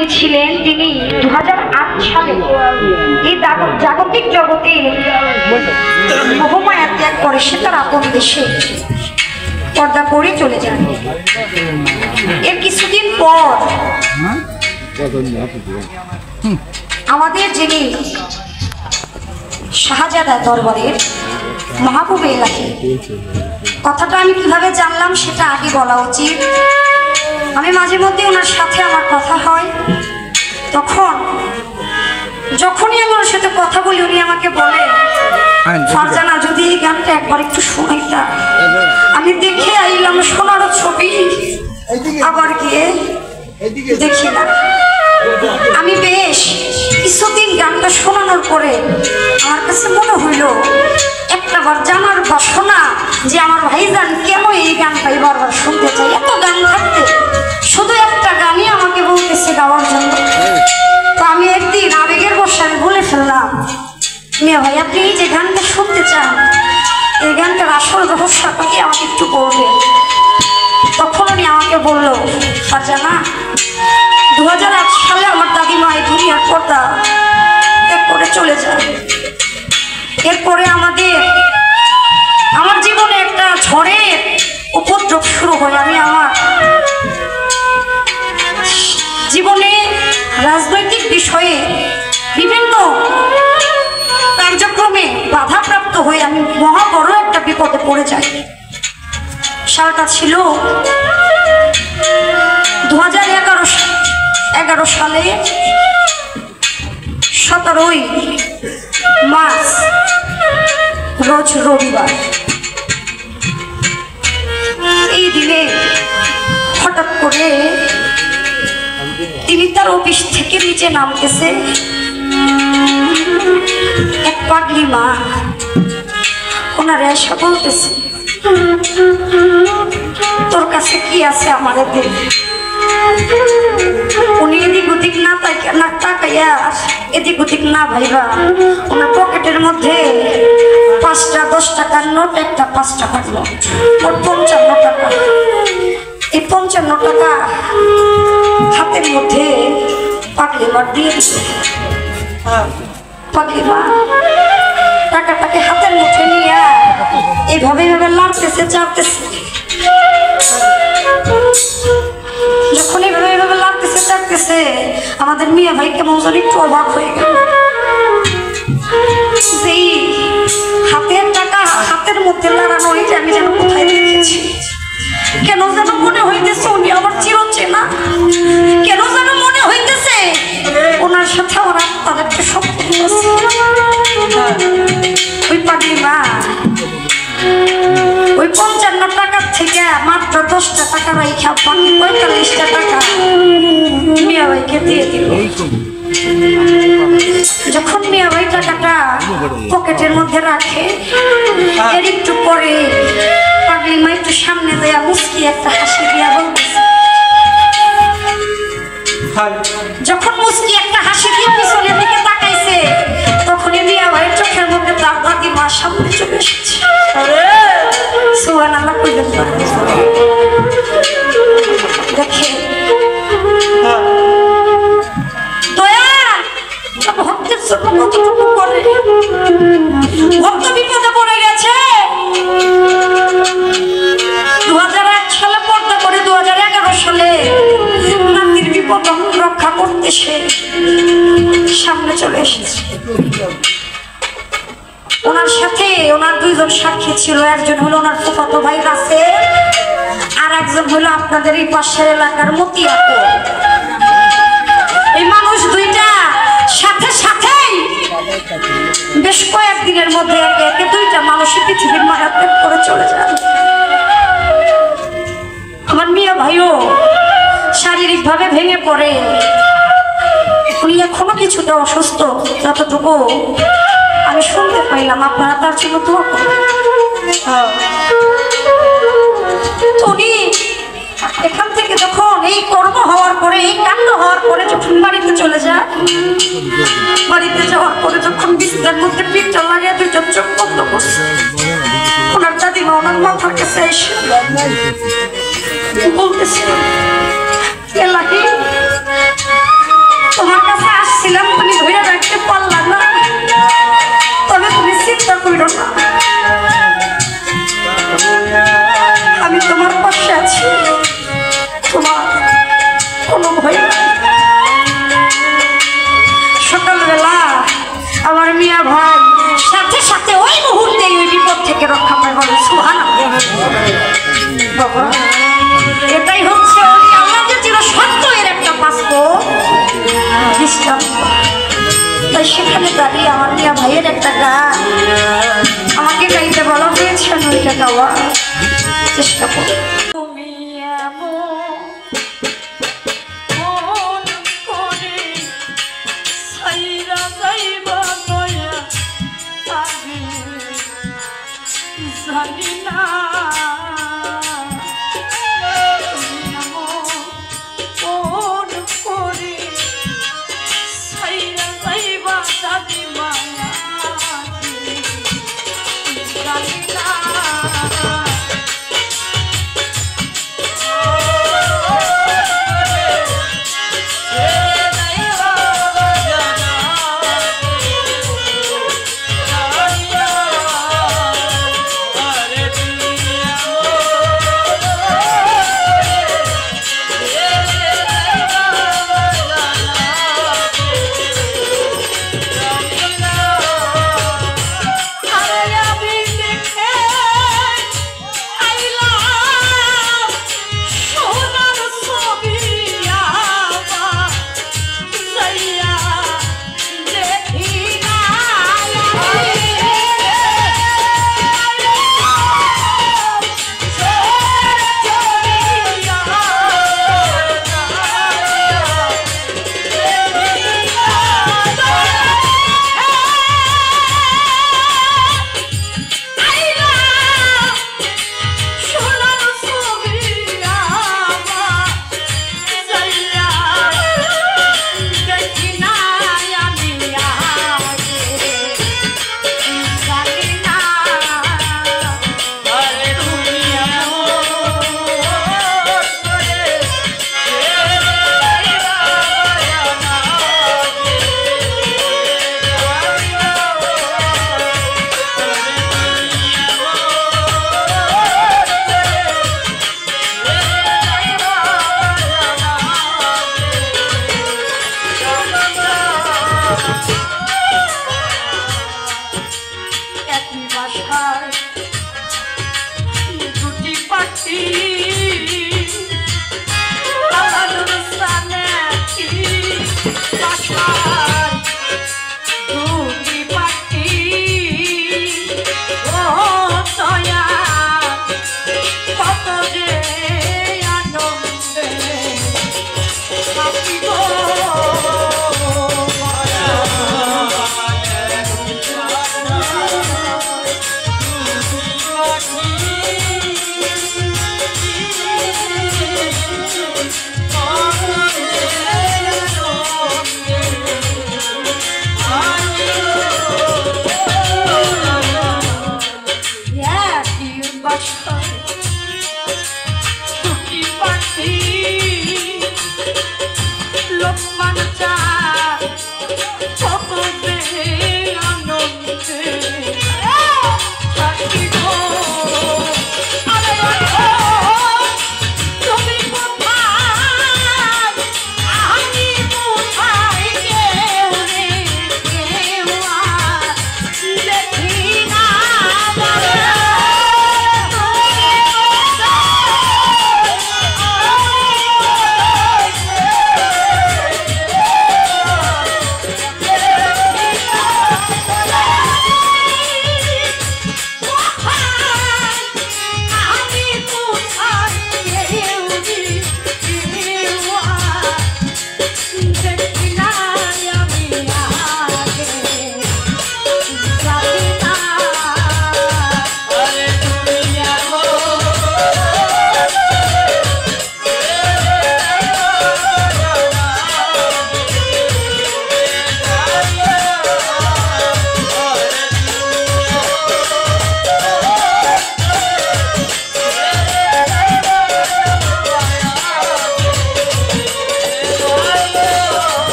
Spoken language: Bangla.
যিনি ছিলেন তিনি 2008 সালে এই জাগতিক জগতে মোহমায়া ত্যাগ করে সে তার আপন দেশে পর্দা করে চলে যান। এর কিছুদিন পর আমাদের যিনি শাহজাদা দরবারের মাহবুব এলাহি, কথাটা আমি কিভাবে জানলাম সেটা আগে বলা উচিত। আমি মাঝে মধ্যে ওনার সাথে আমার কথা হয়, যখনই আমি ওনার সাথে কথা বলি উনি আমাকে বলে, ফারজানা যদি এই গানটা একবার একটু শোনাইতা। আমি দেখে আইলাম সোনার ছবি, আবার গিয়ে দেখি না। আমি বেশ কিছুদিন গানটা শোনানোর পরে আমার কাছে মনে হইল একটাবার জানার বাসনা যে আমার ভাইজান কেন এই গানটাই বারবার শুনতে চাই। এত গান থাকতে শুধু একটা গানই আমাকে বলতেছে গাওয়ার জন্য। তো আমি একদিন আবেগের বর্ষায় বলে ফেললাম, মিয়া ভাই আপনি এই যে গানটা শুনতে চান এই গানটার আসল রহস্যটা কি আমাকে একটু বলবেন। তখন উনি আমাকে বললো, ফারজানা 2008 সালে আমার দাদিমা এই দুনিয়ার পর্দা ত্যাগ করে চলে যায়। এরপরে আমার জীবনে একটা ঝড়ের উপদ্রব শুরু হয়। আমি আমার জীবনে রাজনৈতিক বিষয়ে বিভিন্ন কার্যক্রমে বাধাপ্রাপ্ত হয়ে আমি মহা বড় একটা বিপদে পড়ে যাই। সালটা ছিল 2011 সালে 17ই মার্চ রোজ রবিবার। এই দিনে হঠাৎ করে তিনি তার অফিস থেকে নিচে নামতেছে, এক পাগলি মা ওনারা এসে বলতেছে, তোর কাছে কি আছে আমাদের দেখ। উনি এদিক ওদিক না তাকাইয়া এদিক ওদিক না ভাইবা ওনার পকেটের মধ্যে 5টা 10 টাকার নোট, একটা 5 টাকার নোট, ওর 55 টাকা। এই 55 টাকা হাতের মধ্যে পাগলি মার দিয়ে দিল। পাগলি মা টাকাটাকে হাতের মুঠে নিয়ে এইভাবে লাড়তেছে চাপতেছে। যখন এইভাবে লাগতেছে চাপতেছে আমাদের মিয়া ভাই কেমন যেন একটু অবাক হয়ে গেল। সেই হাতের টাকা হাতের মধ্যে লাগানো হয়েছে আমি যেন কোথায় দেখেছি। কেন যেন মনে হইতেছে উনি আমার চিরচেনা। কেন যেন মনে হইতেছে ওনার সাথে আমার আত্মার একটা সম্পর্ক আছে। ওই পাগলি মা ওই 55 টাকার থেকে মাত্র 10টা টাকা রাইখা বাকি 45টা টাকা মিয়া ভাইকে দিয়ে দিল। যখন মিয়া ভাই টাকাটা পকেটের মধ্যে রাখে এর একটু পরে পাগলি মা একটু সামনে দেয়া মুস্কি একটা হাসি দিয়া বলতেছে। যখন মুস্কি একটা হাসি দিয়ে পিছনের দিকে তাকাইছে তখনই মিয়া ভাইয়ের চোখের মধ্যে তার দাদিমা সামনে চলে এসেছে। সুবহানাল্লাহ কইলেন দেখে দয়া ভক্তের জন্য কতটুকু করে। ভক্ত বিপদে পড়ে গেছে। 2008 সালে পর্দা করে 2011 সালে নাতির বিপদ রক্ষা করতে সে সামনে চলে এসেছে। ওনার সাথে ওনার 2 জন সাক্ষী ছিল। একজন হলো ওনার ফুফাতো ভাই রাসেল, আর একজন হলো আপনাদের এই পাশের এলাকার মতি আপু। এই মানুষ দুইটা সাথেই বেশ কয়েকদিনের মধ্যে একে একে 2টা মানুষই পৃথিবীর মায়া ত্যাগ করে চলে যায়। আমার মিয়া ভাইও শারীরিক ভাবে ভেঙে পড়ে। উনি এখনো কিছুটা অসুস্থ, যতটুকু আমি শুনতে পাইলাম। আপনারা তার জন্য দোয়া করবেন। উনি এখান থেকে যখন এই কর্ম হওয়ার পরে এই কাণ্ড হওয়ার পরে যখন বাড়িতে চলে যায়, বাড়িতে যাওয়ার পরে যখন বিছানার মধ্যে পিঠটা লাগিয়ে 2টা চোখ বন্ধ করছে, ওনার দাদিমা ওনার মাথার কাছে এসে বলতেছে, এলাহি সকালবেলা আমার মিয়া ভাই সাথে সাথে ওই মুহূর্তে ওই বিপদ থেকে রক্ষা পায় বলে সুবহানাল্লাহ। বাবা এটাই হচ্ছে ওলি আল্লাহ যে চির সত্য এর একটা বাস্তব দৃষ্টান্ত। তাই সেখানে দাঁড়িয়ে আমার মিয়া ভাইয়ের একটা গান আমাকে গাইতে বলা হয়েছে, আমি ওইটা গাওয়ার চেষ্টা করব।